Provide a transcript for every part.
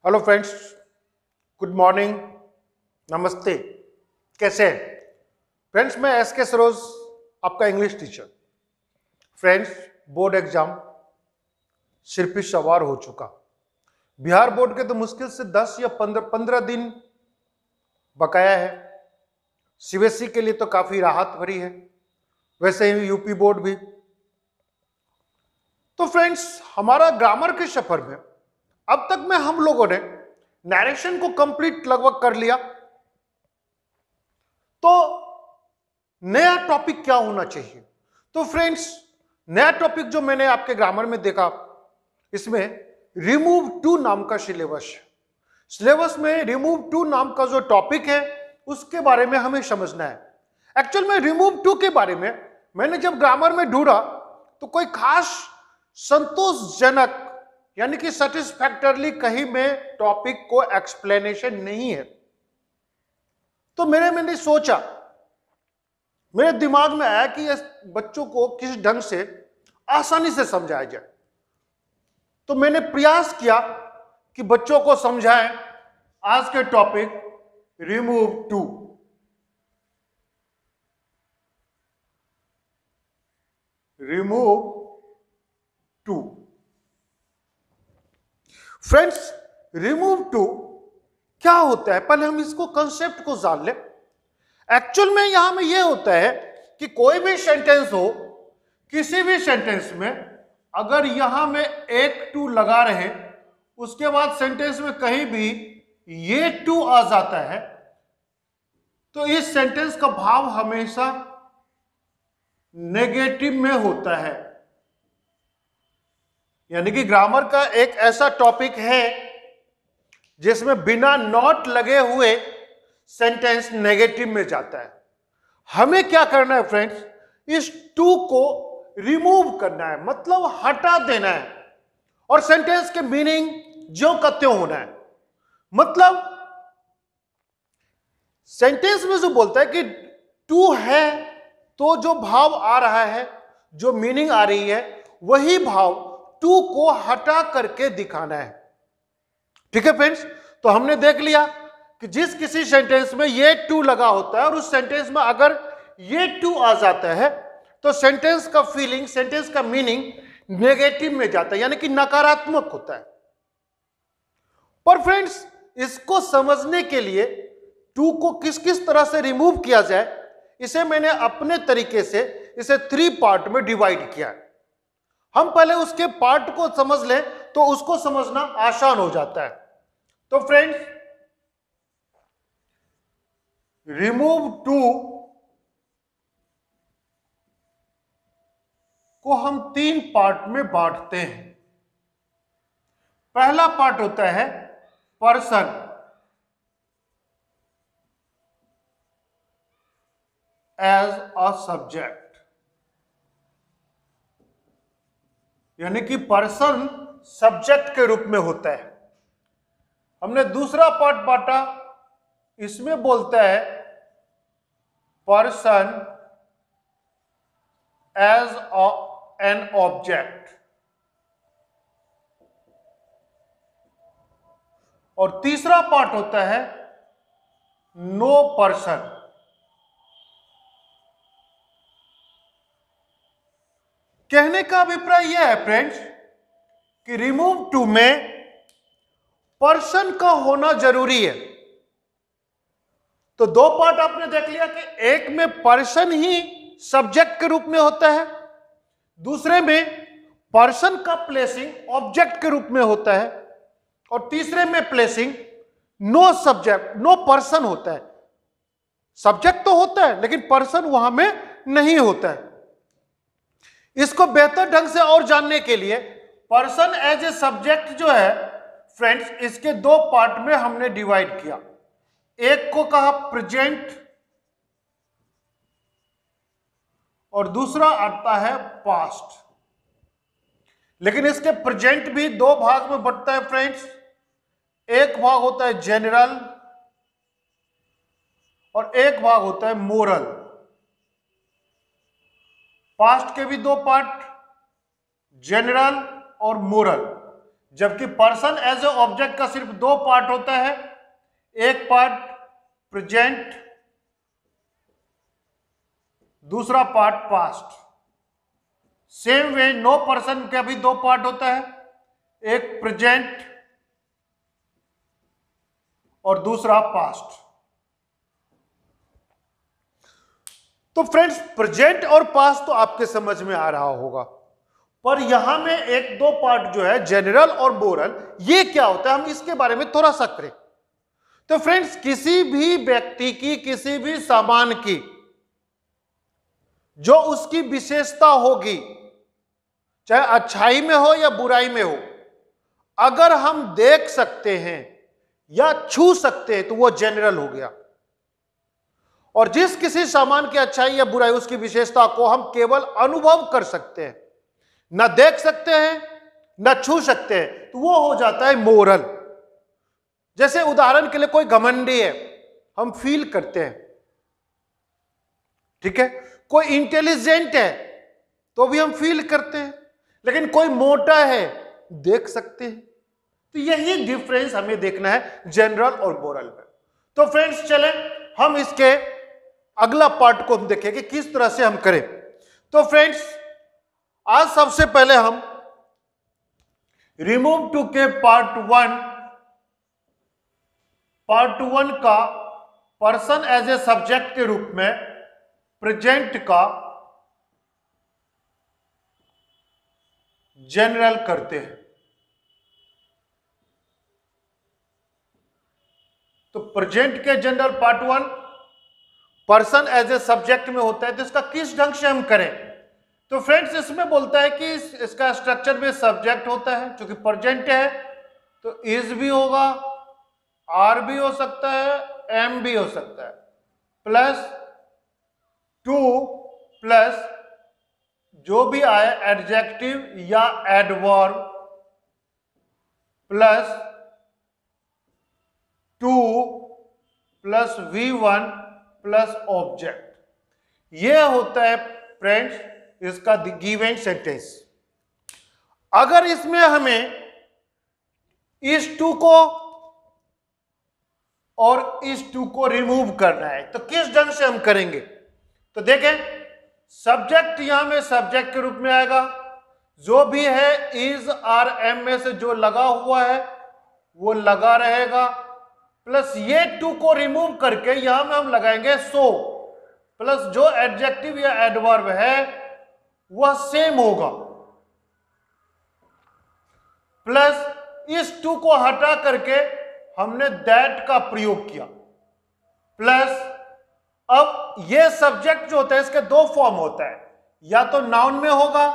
Hello friends, good morning, नमस्ते। कैसे हैं फ्रेंड्स? मैं एस के सरोज, आपका English teacher. Friends, board exam सिर पे सवार हो चुका। बिहार बोर्ड के तो मुश्किल से 10 या 15 दिन बकाया है। सीबीएसई के लिए तो काफी राहत भरी है, वैसे ही यूपी बोर्ड भी। तो फ्रेंड्स, हमारा ग्रामर के सफर में अब तक में हम लोगों ने नरेशन को कंप्लीट लगभग कर लिया। तो नया टॉपिक क्या होना चाहिए? तो फ्रेंड्स, नया टॉपिक जो मैंने आपके ग्रामर में देखा, इसमें रिमूव टू नाम का सिलेबस है। सिलेबस में रिमूव टू नाम का जो टॉपिक है उसके बारे में हमें समझना है। एक्चुअल में रिमूव टू के बारे में मैंने जब ग्रामर में ढूंढा तो कोई खास संतोषजनक यानी कि सेटिस्फैक्टरली कहीं में टॉपिक को एक्सप्लेनेशन नहीं है। तो मैंने सोचा, मेरे दिमाग में आया कि इस बच्चों को किस ढंग से आसानी से समझाया जाए। तो मैंने प्रयास किया कि बच्चों को समझाएं आज के topic remove too. Friends, remove too क्या होता है? पहले हम इसको कंसेप्ट को जान ले। एक्चुअल में यहां में यह होता है कि कोई भी सेंटेंस हो, किसी भी सेंटेंस में अगर यहां में एक टू लगा रहे, उसके बाद सेंटेंस में कहीं भी ये टू आ जाता है, तो इस सेंटेंस का भाव हमेशा नेगेटिव में होता है। यानी कि ग्रामर का एक ऐसा टॉपिक है जिसमें बिना नॉट लगे हुए सेंटेंस नेगेटिव में जाता है। हमें क्या करना है फ्रेंड्स? इस टू को रिमूव करना है, मतलब हटा देना है, और सेंटेंस के मीनिंग ज्यों का त्यों होना है। मतलब सेंटेंस में जो बोलता है कि टू है, तो जो भाव आ रहा है, जो मीनिंग आ रही है, वही भाव टू को हटा करके दिखाना है। ठीक है फ्रेंड्स? तो हमने देख लिया कि जिस किसी सेंटेंस में ये टू लगा होता है और उस सेंटेंस में अगर ये टू आ जाता है तो सेंटेंस का फीलिंग, सेंटेंस का मीनिंग नेगेटिव में जाता है, यानी कि नकारात्मक होता है। पर फ्रेंड्स, इसको समझने के लिए टू को किस किस तरह से रिमूव किया जाए, इसे मैंने अपने तरीके से इसे 3 पार्ट में डिवाइड किया है। हम पहले उसके पार्ट को समझ लें तो उसको समझना आसान हो जाता है। तो फ्रेंड्स, रिमूव टू को हम 3 पार्ट में बांटते हैं। पहला पार्ट होता है पर्सन एज अ सब्जेक्ट, यानी कि पर्सन सब्जेक्ट के रूप में होता है। हमने दूसरा पार्ट बांटा, इसमें बोलता है पर्सन एज एन ऑब्जेक्ट, और तीसरा पार्ट होता है नो पर्सन। कहने का अभिप्राय यह है फ्रेंड्स कि रिमूव टू में पर्सन का होना जरूरी है। तो 2 पार्ट आपने देख लिया कि एक में पर्सन ही सब्जेक्ट के रूप में होता है, दूसरे में पर्सन का प्लेसिंग ऑब्जेक्ट के रूप में होता है, और तीसरे में placing no subject, no person होता है। सब्जेक्ट तो होता है लेकिन पर्सन वहां में नहीं होता है। इसको बेहतर ढंग से और जानने के लिए पर्सन एज ए सब्जेक्ट जो है फ्रेंड्स, इसके 2 पार्ट में हमने डिवाइड किया। एक को कहा प्रेजेंट और दूसरा आता है पास्ट। लेकिन इसके प्रेजेंट भी 2 भाग में बंटता है फ्रेंड्स। एक भाग होता है जनरल और एक भाग होता है मोरल। पास्ट के भी 2 पार्ट, जनरल और मोरल। जबकि पर्सन एज ए ऑब्जेक्ट का सिर्फ दो पार्ट होता है, एक पार्ट प्रेजेंट, दूसरा part past. Same way no person का भी दो पार्ट होता है, एक प्रेजेंट और दूसरा पास्ट। तो फ्रेंड्स प्रेजेंट और पास्ट तो आपके समझ में आ रहा होगा, पर यहां में एक दो पार्ट जो है जनरल और मोरल, ये क्या होता है हम इसके बारे में थोड़ा सा करें। तो फ्रेंड्स किसी भी व्यक्ति की, किसी भी सामान की जो उसकी विशेषता होगी, चाहे अच्छाई में हो या बुराई में हो, अगर हम देख सकते हैं या छू सकते हैं तो वो जनरल हो गया। और जिस किसी सामान की अच्छाई या बुराई, उसकी विशेषता को हम केवल अनुभव कर सकते हैं, ना देख सकते हैं ना छू सकते हैं, तो वो हो जाता है मोरल। जैसे उदाहरण के लिए कोई घमंडी है, हम फील करते हैं, ठीक है। कोई इंटेलिजेंट है तो भी हम फील करते हैं, लेकिन कोई मोटा है देख सकते हैं। तो यही डिफरेंस हमें देखना है जनरल और मोरल में। तो फ्रेंड्स चलें हम इसके अगला पार्ट को हम देखें कि किस तरह से हम करें। तो फ्रेंड्स आज सबसे पहले हम रिमूव टू के पार्ट वन का पर्सन एज ए सब्जेक्ट के रूप में प्रेजेंट का जनरल करते हैं। तो प्रेजेंट के general part 1 person as a subject में होता है, तो इसका किस ढंग से हम करें। तो फ्रेंड्स इसमें बोलता है कि इसका स्ट्रक्चर में सब्जेक्ट होता है, क्योंकि प्रेजेंट है तो इज भी होगा, आर भी हो सकता है, एम भी हो सकता है, प्लस टू प्लस जो भी आए एडजेक्टिव या adverb, plus to plus V1 plus object. यह होता है फ्रेंड्स इसका गिवन सेंटेंस। अगर इसमें हमें इस टू को और इस टू को रिमूव करना है, तो किस ढंग से हम करेंगे। तो देखें सब्जेक्ट यहां में सब्जेक्ट के रूप में आएगा, जो भी है इज आर एम में से जो लगा हुआ है वो लगा रहेगा, प्लस ये टू को रिमूव करके यहां में हम लगाएंगे सो, प्लस जो एडजेक्टिव या एडवर्ब है वह सेम होगा, प्लस इस टू को हटा करके हमने दैट का प्रयोग किया, प्लस अब ये सब्जेक्ट जो होता है इसके दो फॉर्म होता है, या तो नाउन में होगा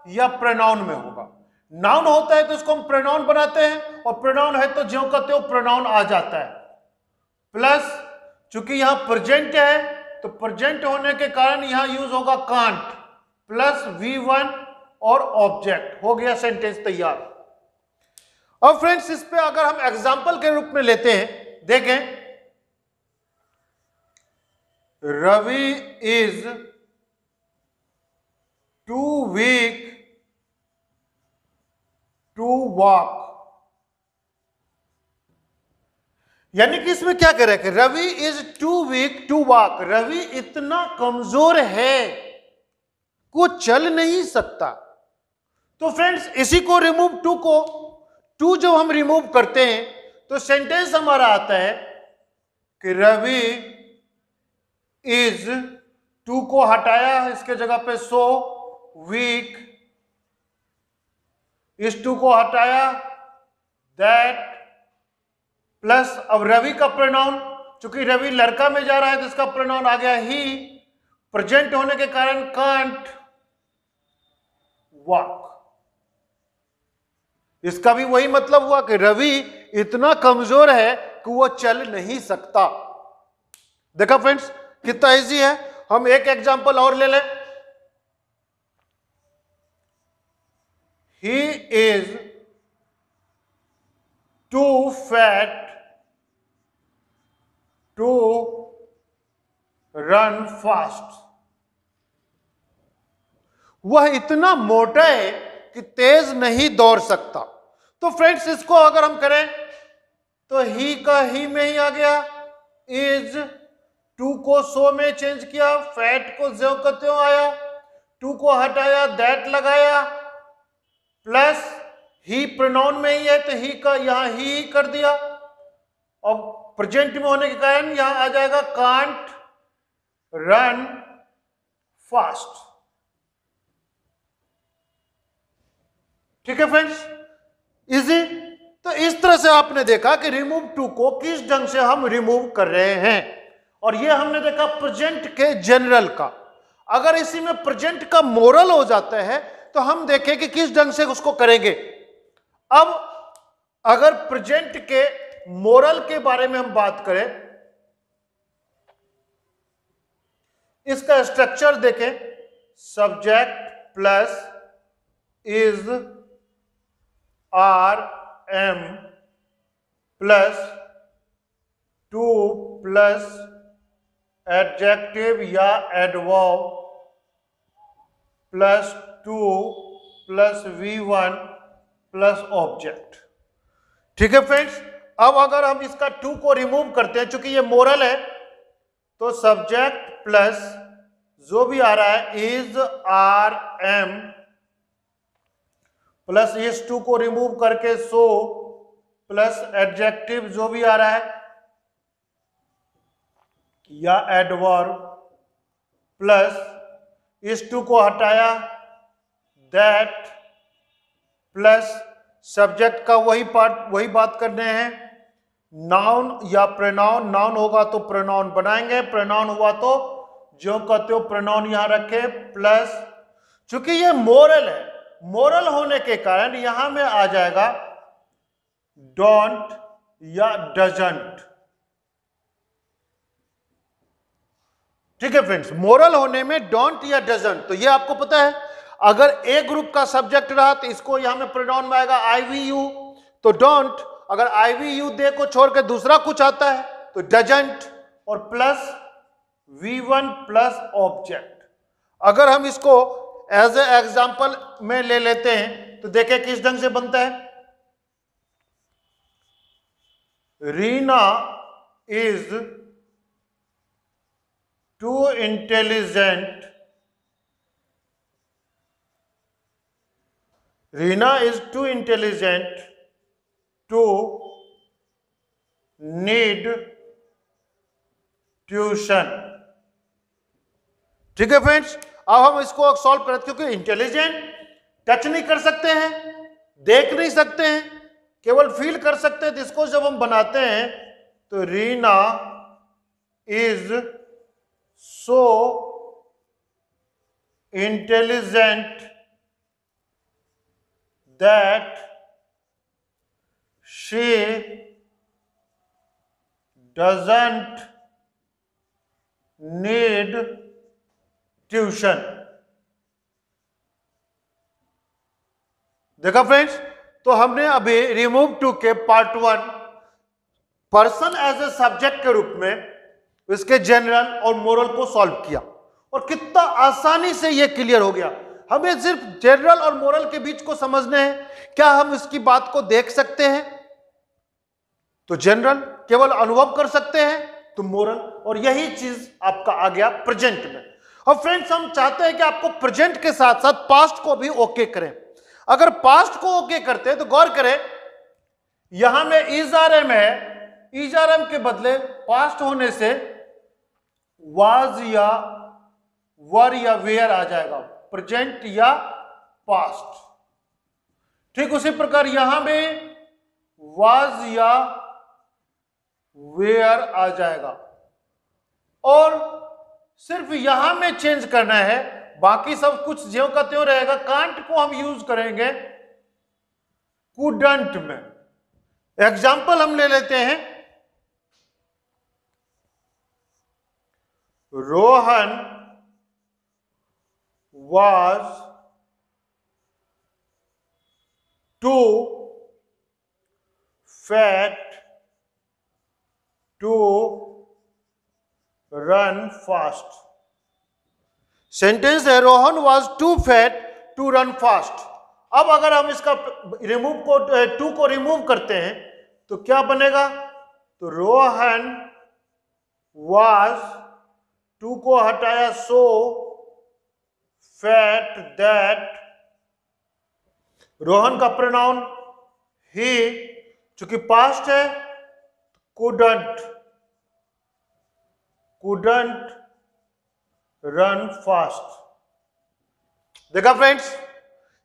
या प्रोनाउन में होगा। नाउन होता है तो इसको हम प्रोनाउन बनाते हैं, और प्रोनाउन है तो ज्यों का त्यों प्रोनाउन आ जाता है। प्लस चूंकि यहां प्रेजेंट है तो प्रेजेंट होने के कारण यहां यूज होगा कांट, प्लस V1 और ऑब्जेक्ट, हो गया सेंटेंस तैयार। अब फ्रेंड्स इस पे अगर हम एग्जाम्पल के रूप में लेते हैं, देखें Ravi is too weak to walk. यानी कि इसमें क्या कह रहे हैं कि Ravi is too weak to walk, Ravi इतना कमजोर है वो चल नहीं सकता। तो फ्रेंड्स इसी को रिमूव टू जब हम रिमूव करते हैं तो सेंटेंस हमारा आता है कि रवि इज, टू को हटाया इसके जगह पे सो, वीक, इस टू को हटाया दैट, प्लस अब रवि का प्रोनाउन, चूंकि रवि लड़का में जा रहा है तो इसका प्रोनाउन आ गया ही, प्रेजेंट होने के कारण कांट वॉक। इसका भी वही मतलब हुआ कि रवि इतना कमजोर है कि वो चल नहीं सकता। देखा फ्रेंड्स कितना इजी है। हम एक एग्जांपल और ले लें, he is too fat to run fast. वह इतना मोटा है कि तेज नहीं दौड़ सकता। तो फ्रेंड्स इसको अगर हम करें तो ही का ही में ही आ गया, इज टू को सो में चेंज किया, फैट को ज्यों का त्यों आया, टू को हटाया दैट लगाया, प्लस ही प्रोनाउन में ही है तो ही का यहां ही कर दिया, और प्रेजेंट में होने के कारण यहां आ जाएगा कांट रन फास्ट। ठीक है फ्रेंड्स, इजी। तो इस तरह से आपने देखा कि रिमूव टू को किस ढंग से हम रिमूव कर रहे हैं, और ये हमने देखा प्रेजेंट के जनरल का। अगर इसी में प्रेजेंट का मोरल हो जाता है तो हम देखें कि किस ढंग से उसको करेंगे। अब अगर प्रेजेंट के मोरल के बारे में हम बात करें, इसका स्ट्रक्चर देखें, subject plus is are am plus to plus adjective या adverb plus to plus V1 plus object. ठीक है फ्रेंड्स, अब अगर हम इसका टू को रिमूव करते हैं, चूंकि ये मोरल है, तो सब्जेक्ट प्लस जो भी आ रहा है इज आर एम प्लस इस टू को रिमूव करके सो प्लस एडजेक्टिव जो भी आ रहा है या एडवर्ब प्लस इस टू को हटाया दैट प्लस सब्जेक्ट का वही पार्ट वही बात करने हैं, नाउन या प्रोनाउन, नाउन होगा तो प्रोनाउन बनाएंगे, प्रोनाउन हुआ तो जो कहते हो प्रोनाउन यहां रखे, प्लस चूंकि ये मोरल है, मोरल होने के कारण यहां में आ जाएगा डोंट या डजंट। ठीक है फ्रेंड्स, मोरल होने में डोंट या डजंट, तो ये आपको पता है। अगर ए ग्रुप का सब्जेक्ट रहा तो इसको यहां में प्रोनाउन में आएगा आई वी यू, तो डोंट। अगर आई वी यू दे को छोड़कर दूसरा कुछ आता है तो डजंट, और प्लस V1 प्लस ऑब्जेक्ट। अगर हम इसको एज ए एग्जाम्पल में ले लेते हैं तो देखें किस ढंग से बनता है। Reena is too intelligent, Reena is too intelligent to need tuition. ठीक है फ्रेंड्स, अब हम इसको सॉल्व करें, क्योंकि इंटेलिजेंट टच नहीं कर सकते हैं, देख नहीं सकते हैं, केवल फील कर सकते हैं। तो इसको जब हम बनाते हैं तो Reena is so intelligent that she doesn't need tuition. देखा फ्रेंड्स, तो हमने अभी रिमूव टू के part 1 person as a subject के रूप में इसके जनरल और मोरल को सॉल्व किया, और कितना आसानी से यह क्लियर हो गया। हमें सिर्फ जनरल और मोरल के बीच को समझने हैं। क्या हम इसकी बात को देख सकते हैं? तो जनरल केवल अनुभव कर सकते हैं तो मोरल, और यही चीज आपका आ गया प्रेजेंट में। और फ्रेंड्स, हम चाहते हैं कि आपको प्रेजेंट के साथ साथ पास्ट को भी ओके करें। अगर पास्ट को ओके करते हैं तो गौर करें, यहां में इज आर एम है, इज आर एम के बदले पास्ट होने से वाज या वर या वेयर आ जाएगा, प्रेजेंट या पास्ट। ठीक उसी प्रकार यहां में वाज या वेयर आ जाएगा, और सिर्फ यहां में चेंज करना है, बाकी सब कुछ ज्यों का त्यों रहेगा। कांट को हम यूज करेंगे कुडंट में। एग्जाम्पल हम ले लेते हैं, Rohan was too fat to run fast। Sentence है Rohan was too fat to run fast। अब अगर हम इसका टू को रिमूव करते हैं तो क्या बनेगा? तो रोहन वाज, टू को हटाया सो फैट दैट, रोहन का प्रोनाउन ही, चूंकि पास्ट है couldn't रन फास्ट। देखा फ्रेंड्स,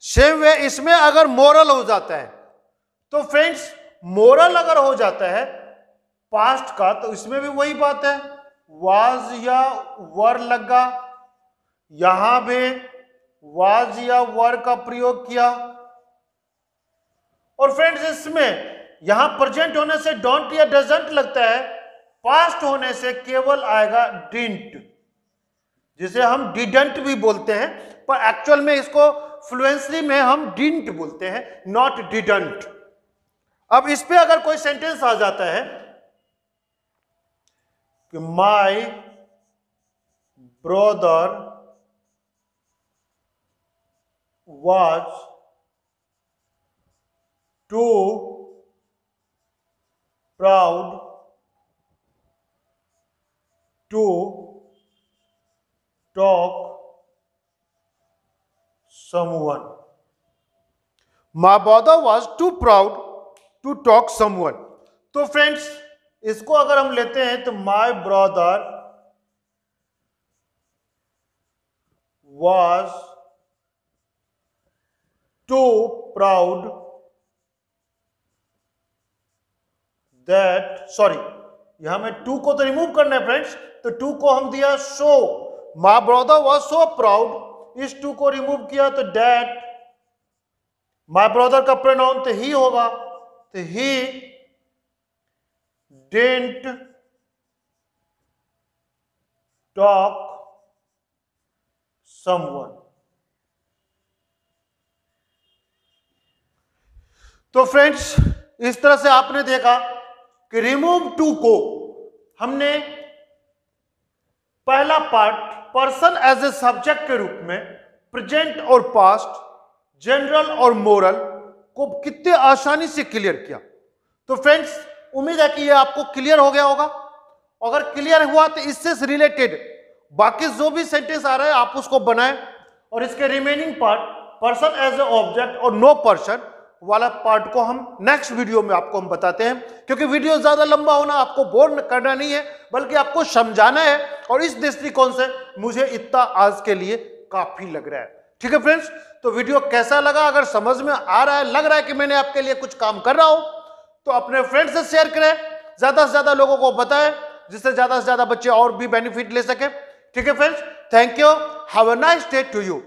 सेम वे इसमें अगर मोरल हो जाता है तो फ्रेंड्स, मोरल अगर हो जाता है पास्ट का तो इसमें भी वही बात है, वाज या वर लगा, यहां भी वाज या वर का प्रयोग किया। और फ्रेंड्स इसमें यहां प्रेजेंट होने से डोंट या डजंट लगता है, पास्ट होने से केवल आएगा डिडंट, जिसे हम डिडंट भी बोलते हैं, पर एक्चुअल में इसको फ्लुएंसी में हम डिडंट बोलते हैं, नॉट डिडंट। अब इस पे अगर कोई सेंटेंस आ जाता है कि my brother was too proud to talk someone, my brother was too proud to talk someone। तो फ्रेंड्स इसको अगर हम लेते हैं तो my brother was too proud that, sorry यहां में टू को तो रिमूव करना है फ्रेंड्स, तो टू को हम दिया सो, my brother was so proud, इस टू को रिमूव किया तो डैट, माय ब्रदर का प्रोनाउन तो ही होगा, तो ही डिडंट टॉक समवन। तो फ्रेंड्स इस तरह से आपने देखा कि रिमूव टू को हमने पहला part person as a subject के रूप में प्रेजेंट और पास्ट, जनरल और मोरल को कितने आसानी से क्लियर किया। तो फ्रेंड्स उम्मीद है कि ये आपको क्लियर हो गया होगा। अगर क्लियर हुआ तो इससे रिलेटेड बाकी जो भी सेंटेंस आ रहा है आप उसको बनाएं, और इसके remaining part person as a object और नो पर्सन वाला पार्ट को हम नेक्स्ट वीडियो में आपको हम बताते हैं, क्योंकि वीडियो ज्यादा लंबा होना आपको बोर करना नहीं है, बल्कि आपको समझाना है, और इस दृष्टिकोण से मुझे इतना आज के लिए काफी लग रहा है। ठीक है फ्रेंड्स, तो वीडियो कैसा लगा? अगर समझ में आ रहा है, लग रहा है कि मैंने आपके लिए कुछ काम कर रहा हूं, तो अपने फ्रेंड्स से शेयर करें, ज्यादा से ज्यादा लोगों को बताएं, जिससे ज्यादा से ज्यादा बच्चे और भी बेनिफिट ले सके। ठीक है friends, thank you, have a nice day to you.